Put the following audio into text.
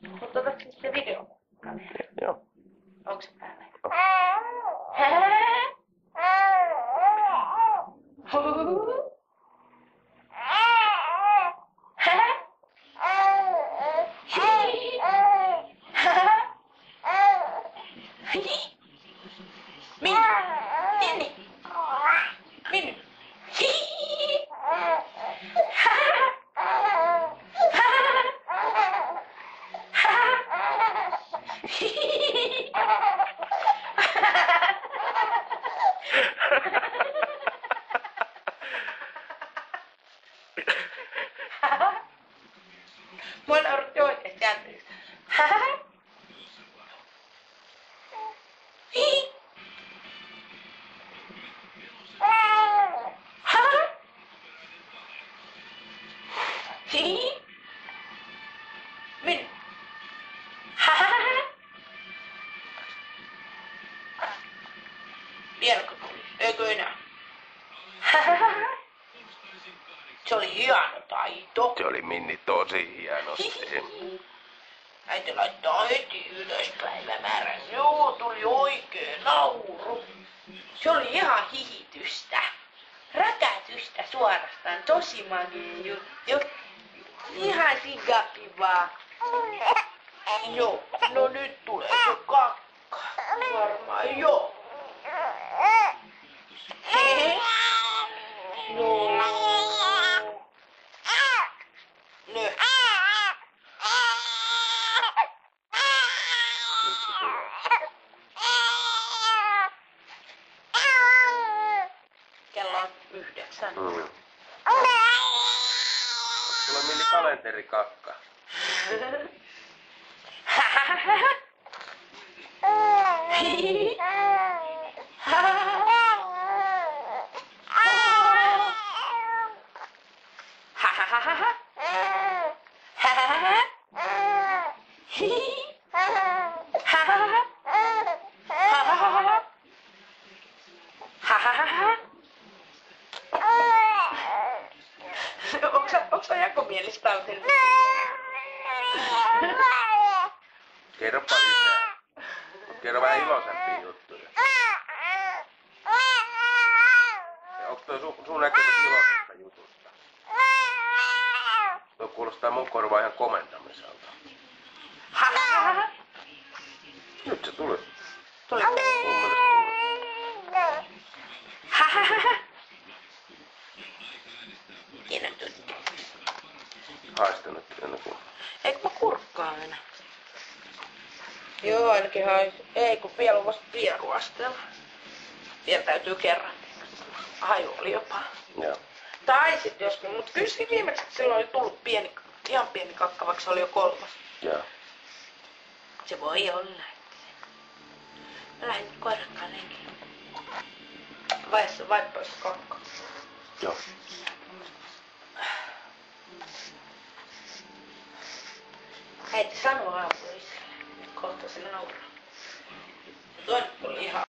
Mutta otatko sitten video? Joo. Onko se päällä? Mua nauratti oikeesti anteeksi. Minne? Vieläkö tuli? Eikö enää? Se oli hieno taito. Se oli Minni tosi hienosti. Äiti laittaa heti ylös päivämäärän. Joo, tuli oikee nauru. Se oli ihan hihitystä. Räkätystä suorastaan. Tosi magia juttu. Ihan sikakivaa. Joo, no nyt tulee se kakka. Varmaan joo. No. Nyt. Kello on 9. Onko sulla Minni kalenterikakka? Onko sä jakomielistä autellut? Kerropa lisää. Kerro vähän iloisempia juttuja. Ja onko toi sun näkemys iloisesta jutusta? Tuo kuulostaa mun korvaa ihan komentamiselta. Nyt se tuli. Tuli. Mun mielestä tuli. Tiedän tuli. Haistanut ennen kuin... Eikö mä kurkkaa aina? Joo, ainakin ei kun vielä on vasta pieruasteella. Vielä täytyy kerran. Haju oli jopa. Joo. Tai sit joskus, mut kyllä se viimeksi silloin oli tullut pieni, ihan pieni kakka, vaikka se oli jo 3. Joo. Se voi olla, että mä lähdin nyt koirakkaan lenkille. Vaippa se kakka. Joo. Äiti sanoo aamulla isälle, kohta se nauraa. Toinen oli ihan